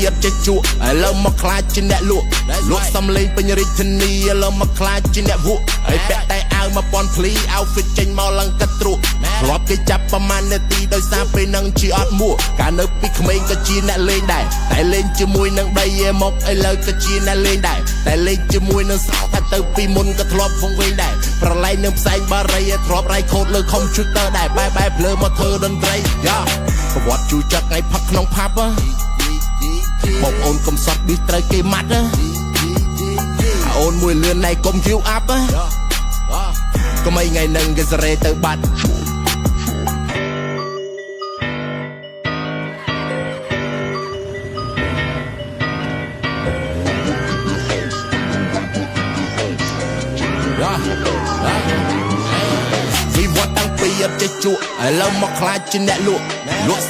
អត់ចេះជក់ឥឡូវមកខ្លាចជាអ្នកលក់សំលេងពេញរាជធានីឥឡូវមកខ្លាចជាអ្នកវក់ហើយពាក់តែអាវ1000ភ្លី outfit ចេញមកឡើងកាត់ទ្រុកធ្លាប់គេចាប់ប្រមាណនាទីដោយសារពេលនឹងជាអត់មួកាលនៅពីក្មេងក៏ជាអ្នកលេងដែរតែលេងជាមួយនឹងដីឯមកឥឡូវក៏ជាអ្នកលេងដែរតែលេងជាមួយនឹងសោថាទៅពីមុនក៏ធ្លាប់វងវែងដែរប្រឡែងនឹងផ្សែងបារីធ្លាប់រៃខូតលើ computer ដែរបែបភ្លើមកធ្វើតន្ត្រីយ៉ាប្រវត្តិជូរចាក់ថ្ងៃផឹកក្នុងផាប់បងអូនកំសត់នេះត្រូវគេម៉ាត់អូនមួយលឿនណៃកុំ give up កុំអីថ្ងៃនឹងគេសេរីទៅបាត់វិវត្តតាំងពីអត់ចេះជក់ឥឡូវមកខ្លាចជាអ្នកលក់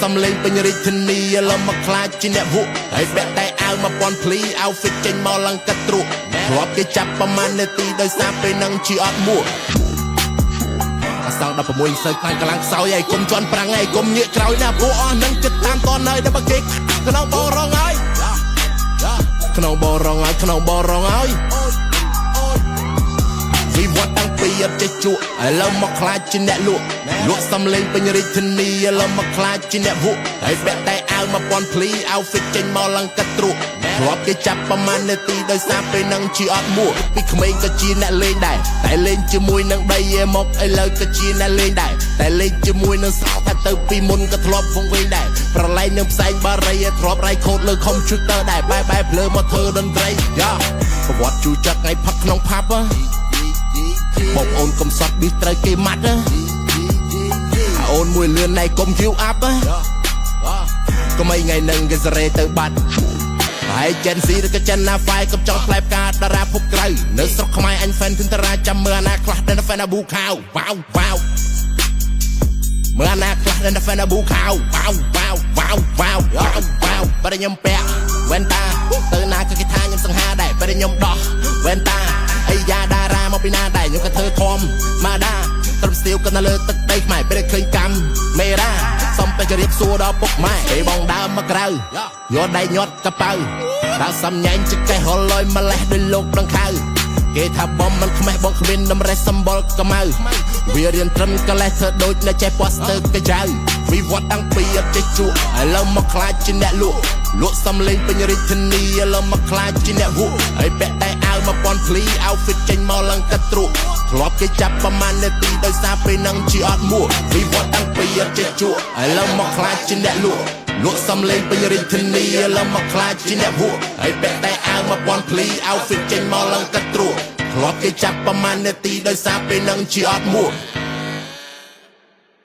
សំលេងពេញរាជធានីឥឡូវមកខ្លាចជាអ្នកវក់ហើយពាក់តែអាវ1000ភ្លី outfit ចេញមកឡើងកាត់ទ្រុកធ្លាប់គេចាប់ប្រមាណនាទីដោយសារពេលនឹងជាអត់មួអាសង16សើខ្លាញ់កម្លាំងខ្សោយឯគុំជន់ប្រាំងឯគុំងាកក្រោយណាព្រោះអស់នឹងចិត្តតាមតនហើយដល់បើគេក្នុងបរងហើយក្នុងបរងហើយក្នុងបរងហើយវិវត្តតាំងពីអត់ចេះជក់ឥឡូវមកខ្លាចជាអ្នកលក់សំលេងពេញរាជធានីឥឡូវមកខ្លាចជាអ្នកវក់ហើយពាក់តែអាវ1000ភ្លី outfit ចេញមកឡើងកាត់ទ្រុកធ្លាប់គេចាប់ប្រមាណនាទីដោយសារពេលនឹងជាអត់មួពីក្មេងក៏ជាអ្នកលេងដែរតែលេងជាមួយនឹងដីឯមកឥឡូវក៏ជាអ្នកលេងដែរតែលេងជាមួយនឹងសោថាទៅពីមុនក៏ធ្លាប់វងវែងដែរប្រឡែងនឹងផ្សែងបារីធ្លាប់រៃខូតលើ computer ដែរបែបភ្លើមកធ្វើតន្ត្រីយ៉ាប្រវត្តិជូរចាក់ថ្ងៃផឹកក្នុងផាប់បងអូនកំសត់នេះត្រូវគេម៉ាត់អូនមួយលឿនណៃកុំ give up កុំអីថ្ងៃនឹងគេសេរីទៅបាត់ហើយ Gen Z ឬក៏ Gen Alpha កំចង់ផ្លែផ្កាតារាភពក្រៅនៅស្រុកខ្មែរអញ fan ទិនតារាចាំមើលអាណាខ្លះដែល fan អាប៊ូខាវវ៉ាវវ៉ាវមើលអាណាខ្លះដែល fan អាប៊ូខាវវ៉ាវវ៉ាវវ៉ាវវ៉ាវវ៉ាវវ៉ាវបើខ្ញុំពាក់វ៉ែនតាទៅណាក៏គេថាខ្ញុំសង្ហាដែរបើខ្ញុំដោះវ៉ែនតាអីយ៉ាតារាមកពីណាដែរខ្ញុំក៏ធ្វើធំម៉ាដាត្រឹមស្ទាវក៏នៅលើទឹកដីខ្មែរពេលឃើញកម្មមេរ៉ាសំពេចរៀបសួរដល់ពុកម៉ែពេលបងដើមមកក្រៅយកដៃញាត់កប៉ៅដល់សំញ៉ែងចកេះហលយម្លេះដោយលោកដង្ខៅគេថាបំមិនខ្មេះបងគ្មានតម្រេះសម្បល់កម៉ៅវារៀនត្រឹមកលេះធ្វើដូចនៅចេះប៉ស្ទើកចៅវិវត្តតាំងពីអត់ចេះជក់ឥឡូវមកខ្លាចជាអ្នកលក់សំលេងពេញរាជធានីឥឡូវមកខ្លាចជាអ្នកវក់ហើយពាក់តែអាវ1000ភ្លី outfit ចេញមកឡើងកាត់ទ្រុកធ្លាប់គេចាប់ប្រមាណនាទីដោយសារពេលនឹងជាអត់មួវិវត្តតាំងពីអត់ចេះជក់ឥឡូវមកខ្លាចជាអ្នកលក់សំលេងពេញរាជធានីឥឡូវមកខ្លាចជាអ្នកវក់ហើយពាក់តែអាវ1000ភ្លី outfit ចេញមកឡើងកាត់ទ្រុកធ្លាប់គេចាប់ប្រមាណនាទីដោយសារពេលនឹងជាអត់មួ